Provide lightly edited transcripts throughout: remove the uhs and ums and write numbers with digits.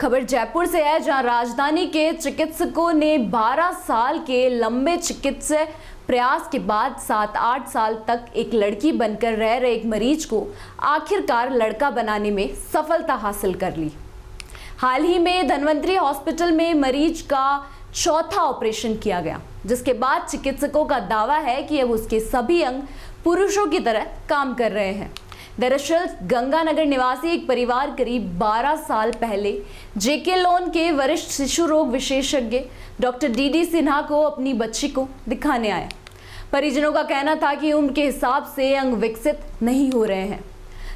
खबर जयपुर से है, जहां राजधानी के चिकित्सकों ने 12 साल के लंबे चिकित्सा प्रयास के बाद 7-8 साल तक एक लड़की बनकर रह रहे एक मरीज को आखिरकार लड़का बनाने में सफलता हासिल कर ली। हाल ही में धन्वंतरी हॉस्पिटल में मरीज का चौथा ऑपरेशन किया गया, जिसके बाद चिकित्सकों का दावा है कि अब उसके सभी अंग पुरुषों की तरह काम कर रहे हैं। दरअसल गंगानगर निवासी एक परिवार करीब 12 साल पहले जेके लोन के वरिष्ठ शिशु रोग विशेषज्ञ डॉक्टर डी सिन्हा को अपनी बच्ची को दिखाने आया। परिजनों का कहना था कि उम्र के हिसाब से अंग विकसित नहीं हो रहे हैं।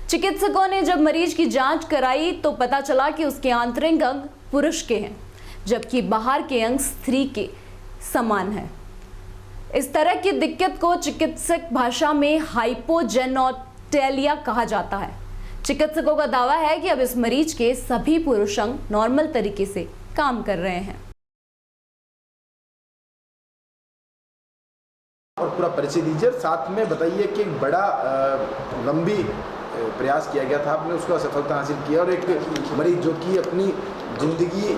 चिकित्सकों ने जब मरीज की जांच कराई तो पता चला कि उसके आंतरिक अंग पुरुष के हैं, जबकि बाहर के अंग स्त्री के समान है। इस तरह की दिक्कत को चिकित्सक भाषा में हाइपोजेनोटेलिया कहा जाता है। चिकित्सकों का दावा है कि अब इस मरीज के सभी पुरुष अंग नॉर्मल तरीके से काम कर रहे हैं। और पूरा परिचय दीजिए, साथ में बताइए कि एक बड़ा लंबी प्रयास किया गया था, आपने उसका सफलता हासिल किया और एक मरीज जो कि अपनी जिंदगी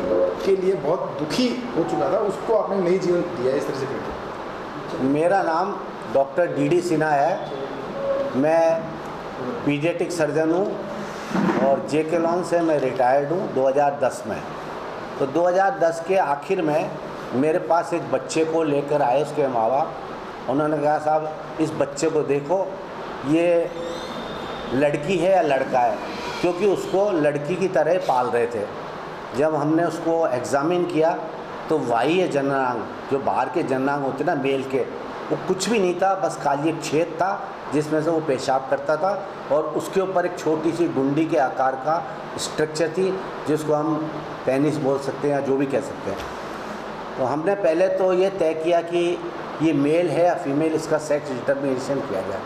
के लिए बहुत दुखी हो चुका था, उसको आपने नई जीवन दिया। इस तरह से मेरा नाम डॉक्टर डी सिन्हा है। मैं पीडियाट्रिक सर्जन हूँ और जेके लॉन से मैं रिटायर्ड हूँ 2010 में। तो 2010 के आखिर में मेरे पास एक बच्चे को लेकर आए उसके माँ बाप। उन्होंने कहा साहब इस बच्चे को देखो, ये लड़की है या लड़का है, क्योंकि उसको लड़की की तरह पाल रहे थे। जब हमने उसको एग्ज़ामिन किया तो बाह्य जननांग, जो बाहर के जननांग होते ना मेल के, वो कुछ भी नहीं था, बस खाली एक छेद था जिसमें से वो पेशाब करता था और उसके ऊपर एक छोटी सी गुंडी के आकार का स्ट्रक्चर थी जिसको हम पेनिस बोल सकते हैं या जो भी कह सकते हैं। तो हमने पहले तो ये तय किया कि ये मेल है या फीमेल, इसका सेक्स डिटर्मिनेशन किया जाए।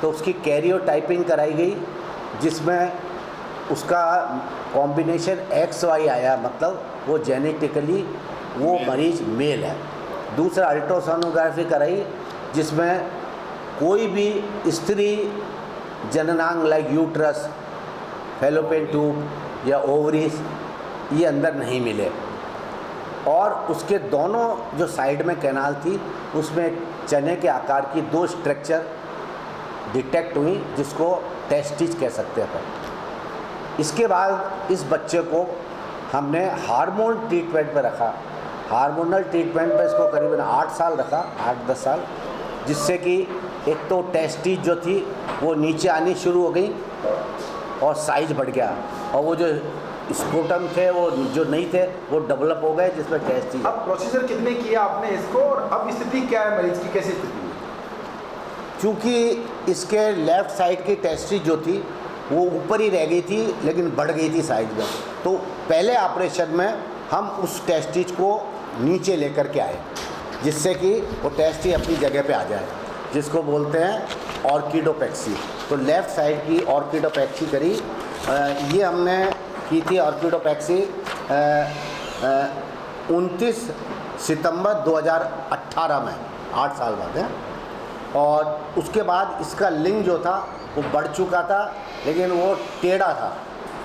तो उसकी कैरियोटाइपिंग कराई गई जिसमें उसका कॉम्बिनेशन XY आया, मतलब वो जेनेटिकली वो मरीज मेल है। दूसरा अल्ट्रासोनोग्राफी कराई जिसमें कोई भी स्त्री जननांग लाइक यूट्रस, फैलोपियन ट्यूब या ओवरीज ये अंदर नहीं मिले। और उसके दोनों जो साइड में कैनाल थी उसमें चने के आकार की 2 स्ट्रक्चर डिटेक्ट हुई जिसको टेस्टिस कह सकते हैं। इसके बाद इस बच्चे को हमने हार्मोन ट्रीटमेंट पे रखा। हार्मोनल ट्रीटमेंट पे इसको करीबन 8 साल रखा, 8-10 साल, जिससे कि एक तो टेस्टिस जो थी वो नीचे आनी शुरू हो गई और साइज बढ़ गया, और वो जो स्क्रोटम थे वो जो नहीं थे वो डेवलप हो गए जिसमें टेस्टिस। अब प्रोसीजर कितने किए आपने इसको और अब स्थिति क्या है मरीज की, कैसी स्थिति है? क्योंकि इसके लेफ़्ट साइड की टेस्टिस जो थी वो ऊपर ही रह गई थी लेकिन बढ़ गई थी साइज में, तो पहले ऑपरेशन में हम उस टेस्टिस को नीचे लेकर के आए जिससे कि वो टेस्टिस अपनी जगह पे आ जाए, जिसको बोलते हैं ऑर्किडोपेक्सी। तो लेफ़्ट साइड की ऑर्किडोपेक्सी करी। ये हमने की थी ऑर्किडोपेक्सी 29 सितंबर 2018 में, 8 साल बाद है। और उसके बाद इसका लिंग जो था वो बढ़ चुका था लेकिन वो टेढ़ा था,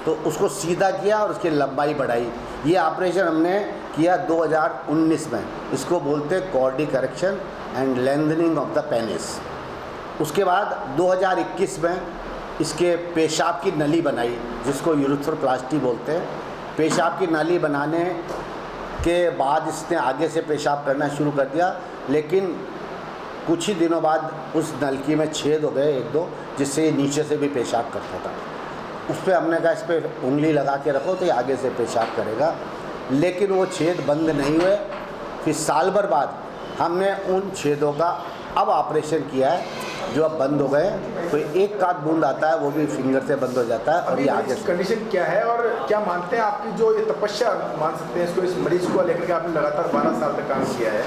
तो उसको सीधा किया और उसकी लंबाई बढ़ाई। ये ऑपरेशन हमने किया 2019 में। इसको बोलते हैं chordee correction and lengthening of the penis. उसके बाद 2021 में इसके पेशाब की नली बनाई जिसको यूरेथ्रोप्लास्टी बोलते हैं। पेशाब की नली बनाने के बाद इसने आगे से पेशाब करना शुरू कर दिया, लेकिन कुछ ही दिनों बाद उस नलकी में छेद हो गए 1-2, जिससे ये नीचे से भी पेशाब करता था। उस पर हमने कहा इस पर उंगली लगा के रखो तो ये आगे से पेशाब करेगा, लेकिन वो छेद बंद नहीं हुए। फिर साल भर बाद हमने उन छेदों का अब ऑपरेशन किया है जो अब बंद हो गए। तो एक आध बूंद आता है वो भी फिंगर से बंद हो जाता है। और ये आगे कंडीशन क्या है और क्या मानते हैं आपकी जो ये तपस्या मान सकते हैं इसको, इस मरीज को लेकर के आपने लगातार 12 साल तक काम किया है,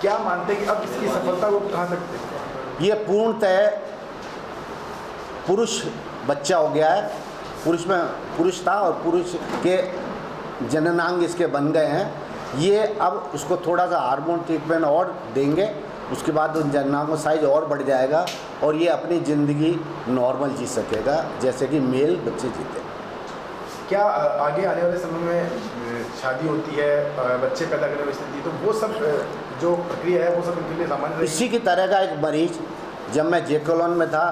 क्या मानते हैं कि अब इसकी सफलता को कहाँ सकते हैं? ये पूर्णतः पुरुष बच्चा हो गया है। पुरुष में पुरुष था और पुरुष के जननांग इसके बन गए हैं। ये अब इसको थोड़ा सा हार्मोन ट्रीटमेंट और देंगे, उसके बाद उन जननांगों साइज और बढ़ जाएगा और ये अपनी ज़िंदगी नॉर्मल जी सकेगा जैसे कि मेल बच्चे जीते। क्या आगे आने वाले समय में शादी होती है, बच्चे पैदा करने में स्थिति, तो वो सब जो प्रक्रिया है वो सब उनके लिए सामान्य रहेगी? इसी की तरह का एक मरीज जब मैं जेकोलॉन में था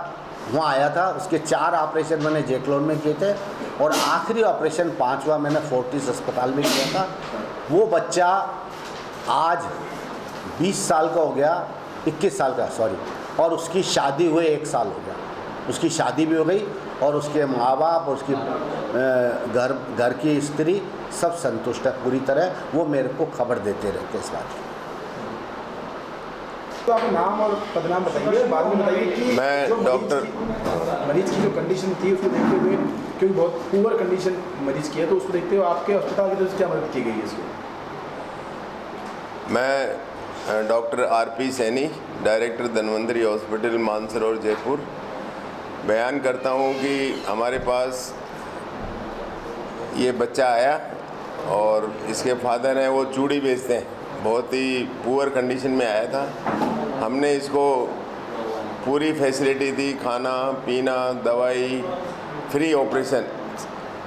वहाँ आया था, उसके 4 ऑपरेशन मैंने जेकोलॉन में किए थे और आखिरी ऑपरेशन 5वां मैंने फोर्टिस अस्पताल में किया था। वो बच्चा आज 20 साल का हो गया, 21 साल का सॉरी, और उसकी शादी हुए 1 साल हो गया। उसकी शादी भी हो गई और उसके माँ बाप और उसकी घर की स्त्री सब संतुष्ट है पूरी तरह। वो मेरे को खबर देते रहते इस बात की। तो आप नाम और पदनाम बताइए, बाद में बताइए कि मैं जो डॉक्टर मरीज की जो कंडीशन थी उसको देखते हुए, क्योंकि बहुत पुअर कंडीशन मरीज की है, तो उसको देखते हुए आपके अस्पताल की तरफ से क्या मदद की गई है इसको? मैं doctor RP Saini, director Dhanvantari hospital Mansarovar Jaipur, बयान करता हूं कि हमारे पास ये बच्चा आया और इसके फादर हैं वो चूड़ी बेचते हैं, बहुत ही पुअर कंडीशन में आया था। हमने इसको पूरी फैसिलिटी दी, खाना पीना दवाई, फ्री ऑपरेशन,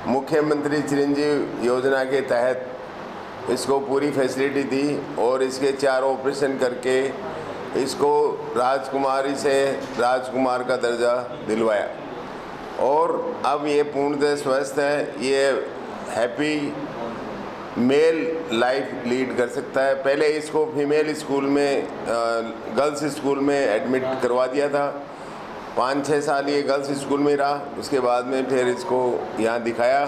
मुख्यमंत्री चिरंजीव योजना के तहत इसको पूरी फैसिलिटी दी और इसके 4 ऑपरेशन करके इसको राजकुमारी से राजकुमार का दर्जा दिलवाया और अब ये पूर्णतः स्वस्थ है। ये हैप्पी मेल लाइफ लीड कर सकता है। पहले इसको फीमेल स्कूल में गर्ल्स स्कूल में एडमिट करवा दिया था, 5-6 साल ये गर्ल्स स्कूल में रहा, उसके बाद में फिर इसको यहाँ दिखाया।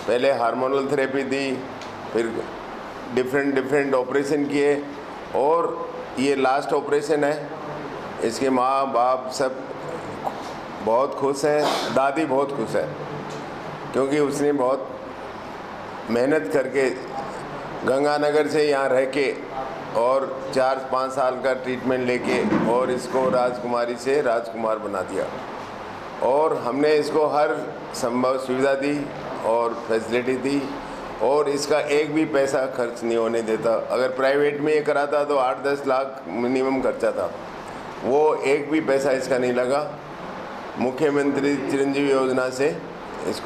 पहले हार्मोनल थेरेपी दी, फिर डिफरेंट ऑपरेशन किए और ये लास्ट ऑपरेशन है। इसके माँ बाप सब बहुत खुश हैं, दादी बहुत खुश है क्योंकि उसने बहुत मेहनत करके गंगानगर से यहाँ रह के और 4-5 साल का ट्रीटमेंट लेके और इसको राजकुमारी से राजकुमार बना दिया और हमने इसको हर संभव सुविधा दी और फैसिलिटी दी और इसका एक भी पैसा खर्च नहीं होने देता। अगर प्राइवेट में ये कराता तो 8-10 लाख मिनिमम खर्चा था, वो एक भी पैसा इसका नहीं लगा। मुख्यमंत्री चिरंजीवी योजना से इसको